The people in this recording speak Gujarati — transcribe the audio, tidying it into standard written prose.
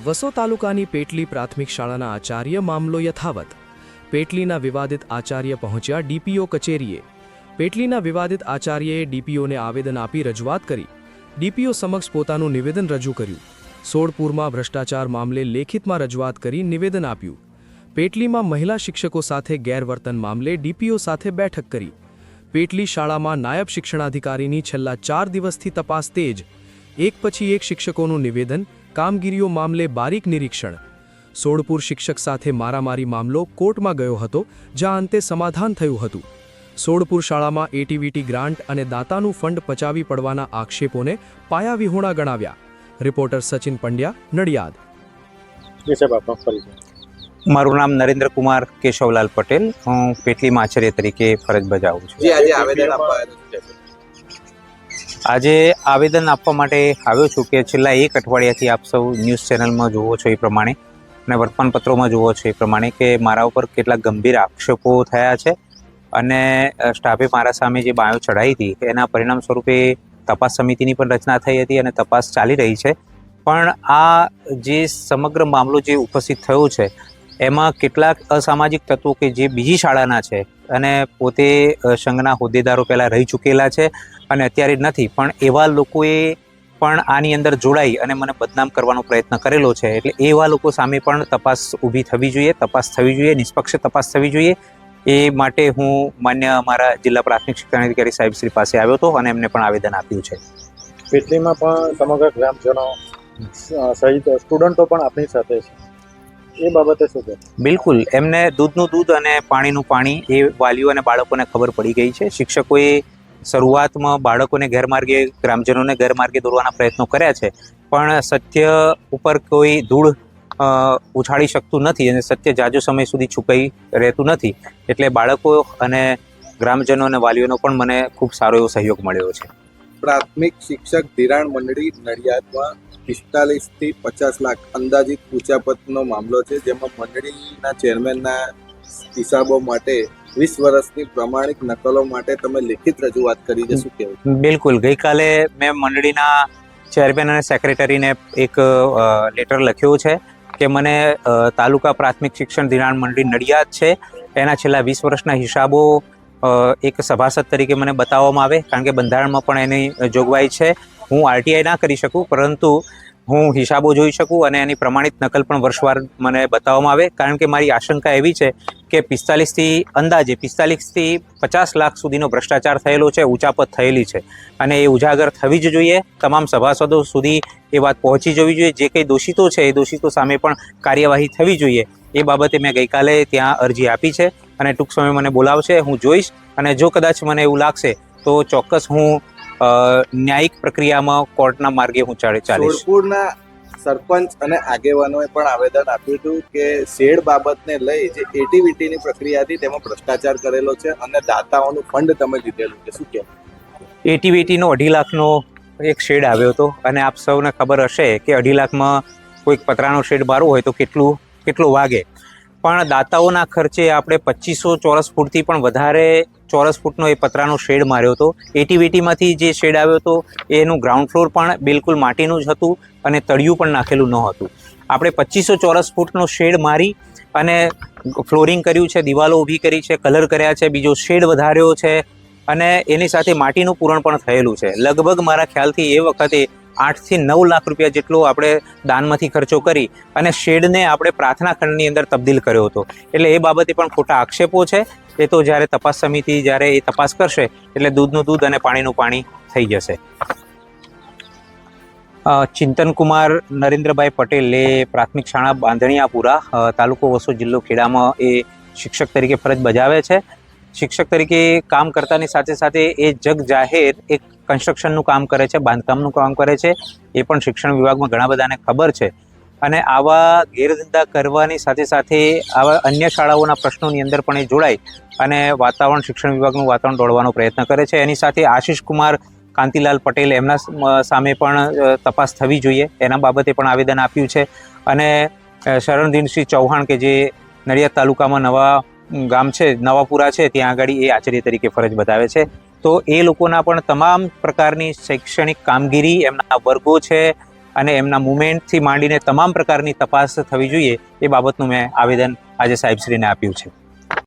વસો તાલુકાની પેટલી પ્રાથમિક શાળાના આચાર્ય મામલો યથાવત. પેટલીના વિવાદિત આચાર્ય પહોંચ્યા ડીપીઓ કચેરીએ. પેટલીના વિવાદિત આચાર્યએ ડીપીઓને આવેદન આપી રજૂઆત કરી. ડીપીઓ સમક્ષ પોતાનું નિવેદન રજૂ કર્યું. સોડપુરમાં ભ્રષ્ટાચાર મામલે લેખિતમાં રજૂઆત કરી નિવેદન આપ્યું. પેટલીમાં મહિલા શિક્ષકો સાથે ગેરવર્તન મામલે ડીપીઓ સાથે બેઠક કરી. પેટલી શાળામાં નાયબ શિક્ષણાધિકારીની છેલ્લા 4 દિવસથી તપાસ તેજ. એક પછી એક શિક્ષકોનું નિવેદન, કામગીરીઓ મામલે બારીક નિરીક્ષણ. સોડપુર શિક્ષક સાથે મારામારી મામલો કોર્ટમાં ગયો હતો, જ્યાં અંતે સમાધાન થયું હતું. સોડપુર શાળામાં એટીવીટી ગ્રાન્ટ અને દાતાનું ફંડ પચાવી પડવાના આક્ષેપોને પાયાવિહોણા ગણાવ્યા. રિપોર્ટર સચિન પંડ્યા, નડિયાદ. મારું નામ નરેન્દ્ર કુમાર કેશવલાલ પટેલ. હું પેટલીમાં આચાર્ય તરીકે ફરજ બજાવું છું. આજે આવેદન આપવા માટે આવ્યો છું કે છેલ્લા 1 અઠવાડિયાથી આપ સૌ ન્યૂઝ ચેનલમાં જુઓ છો એ પ્રમાણે અને વર્તમાનપત્રોમાં જુઓ છો એ પ્રમાણે કે મારા ઉપર કેટલાક ગંભીર આક્ષેપો થયા છે અને સ્ટાફે મારા સામે જે બાયો ચડાવી હતી એના પરિણામ સ્વરૂપે તપાસ સમિતિની પણ રચના થઈ હતી અને તપાસ ચાલી રહી છે. પણ આ જે સમગ્ર મામલો જે ઉપસ્થિત થયો છે એમાં કેટલાક અસામાજિક તત્વો કે જે બીજી શાળાના છે અને પોતે સંઘના હોદ્દેદારો પહેલાં રહી ચૂકેલા છે અને અત્યારે નથી, પણ એવા લોકોએ પણ આની અંદર જોડાઈ અને મને બદનામ કરવાનો પ્રયત્ન કરેલો છે. એટલે એવા લોકો સામે પણ તપાસ ઊભી થવી જોઈએ, તપાસ થવી જોઈએ, નિષ્પક્ષ તપાસ થવી જોઈએ. એ માટે હું માન્ય અમારા જિલ્લા પ્રાથમિક શિક્ષણાધિકારી સાહેબ શ્રી પાસે આવ્યો હતો અને એમને પણ આવેદન આપ્યું છે. પેટલીમાં પણ સમગ્ર ગ્રામજનો સહિત સ્ટુડન્ટો પણ આપણી સાથે છે, એ બાબતે શું કહે? બિલકુલ, એમને દૂધનું દૂધ અને પાણીનું પાણી એ વાલીઓ અને બાળકોને ખબર પડી ગઈ છે. શિક્ષકોએ શરૂઆતમાં બાળકોને ગેરમાર્ગે, ગ્રામજનોને ગેરમાર્ગે દોરવાના પ્રયત્નો કર્યા છે, પણ સત્ય ઉપર કોઈ ધૂળ ઉછાળી શકતું નથી અને સત્ય જાજો સમય સુધી છુપાઈ રહેતું નથી. એટલે બાળકો અને ગ્રામજનો અને વાલીઓનો પણ મને ખૂબ સારો એવો સહયોગ મળ્યો છે. પ્રાથમિક શિક્ષક ધિરાણ મંડળી નડિયાદમાં 45 થી 50 લાખ અંદાજિત ઉચાપતનો મામલો છે, જેમાં મંડળીના ચેરમેનના હિસાબો માટે 20 વર્ષની પ્રમાણિક નકલો માટે તમે લેખિત રજૂઆત કરી છે, શું કહેવું? બિલકુલ, ગઈકાલે મેં મંડળીના ચેરમેન અને સેક્રેટરીને એક લેટર લખ્યો છે કે મને તાલુકા પ્રાથમિક શિક્ષણ ધિરાણ મંડળી નડિયાદ છે એના છેલ્લા 20 વર્ષના હિસાબો એક સભાસદ તરીકે મને બતાવવામાં આવે, કારણ કે બંધારણમાં પણ એની જોગવાઈ છે. હું આરટીઆઈ ના કરી શકું, પરંતુ હું હિસાબો જોઈ શકું અને એની પ્રમાણિત નકલ પણ વર્ષવાર મને બતાવવામાં આવે, કારણ કે મારી આશંકા એવી છે કે 45 થી 50 લાખ સુધીનો ભ્રષ્ટાચાર થયેલો છે, ઉચાપત થયેલી છે અને એ ઉજાગર થવી જ જોઈએ. તમામ સભાસદો સુધી એ વાત પહોંચી જવી જોઈએ. જે કંઈ દોષિતો છે એ દોષિતો સામે પણ કાર્યવાહી થવી જોઈએ. એ બાબતે મેં ગઈકાલે ત્યાં અરજી આપી છે અને ટૂંક સમય મને બોલાવશે, હું જોઈશ અને જો કદાચ મને એવું લાગશે તો ચોક્કસ હું ન્યાયિક પ્રક્રિયામાં કોર્ટના માર્ગે હું ચાલીશ. સોડપુરના સરપંચ અને આગેવાનોએ પણ આવેદન આપ્યું હતું કે શેડ બાબતને લઈ જે એટીવીટીની પ્રક્રિયા હતી તેમાં ભ્રષ્ટાચાર કરેલો છે અને દાતાઓનું ફંડ તમે લીધેલું છે, શું કહેવું? એટીવીટીનો 2.5 લાખનો એક શેડ આવ્યો હતો અને આપ સૌને ખબર હશે કે 2.5 લાખમાં કોઈક પતરાનો શેડ મારવો હોય તો કેટલું વાગે. પણ દાતાઓના ખર્ચે આપણે 2500 ચોરસ ફૂટથી પણ વધારે ચોરસ ફૂટનો એ પતરાનો શેડ માર્યો હતો. એટીવીટીમાંથી જે શેડ આવ્યો હતો એનું ગ્રાઉન્ડ ફ્લોર પણ બિલકુલ માટીનું જ હતું અને તળિયું પણ નાખેલું ન હતું. આપણે 2500 ચોરસ ફૂટનો શેડ મારી અને ફ્લોરિંગ કર્યું છે, દિવાલો ઊભી કરી છે, કલર કર્યા છે, બીજો શેડ વધાર્યો છે અને એની સાથે માટીનું પૂરણ પણ થયેલું છે. લગભગ મારા ખ્યાલથી એ વખતે 8 થી 9 લાખ રૂપિયા જેટલો આપણે દાનમાંથી ખર્ચો કરી અને શેડને આપણે પ્રાર્થના ખંડની અંદર તબદીલ કર્યો હતો. એટલે એ બાબતે પણ ખોટા આક્ષેપો છે. એ તો જ્યારે તપાસ સમિતિ જ્યારે એ તપાસ કરશે એટલે દૂધનું દૂધ અને પાણીનું પાણી થઈ જશે. ચિંતનકુમાર નરેન્દ્રભાઈ પટેલ એ પ્રાથમિક શાળા બાંધણીયાપુરા, તાલુકો વસો, જિલ્લો ખેડામાં એ શિક્ષક તરીકે ફરજ બજાવે છે. શિક્ષક તરીકે કામ કરતાની સાથે સાથે એ જગ જાહેર એક કન્સ્ટ્રક્શનનું કામ કરે છે, બાંધકામનું કામ કરે છે. એ પણ શિક્ષણ વિભાગમાં ઘણા બધાને ખબર છે અને આવા ગેરધંધા કરવાની સાથે સાથે આવા અન્ય શાળાઓના પ્રશ્નોની અંદર પણ એ જોડાય અને વાતાવરણ, શિક્ષણ વિભાગનું વાતાવરણ દોડવાનો પ્રયત્ન કરે છે. એની સાથે આશિષ કુમાર કાંતિલાલ પટેલ, એમના સામે પણ તપાસ થવી જોઈએ, એના બાબતે પણ આવેદન આપ્યું છે. અને શરણદીનસિંહ ચૌહાણ કે જે નડિયાદ તાલુકામાં નવા ગામ છે, નવાપુરા છે, ત્યાં આગળ એ આચાર્ય તરીકે ફરજ બતાવે છે. તો એ લોકોના પણ તમામ પ્રકારની શૈક્ષણિક કામગીરી, એમના વર્ગો છે, અને એમના મુવમેન્ટથી માંડીને તમામ પ્રકારની તપાસ થવી જોઈએ એ બાબતનું મેં આવેદન આજે સાહેબશ્રીને આપ્યું છે.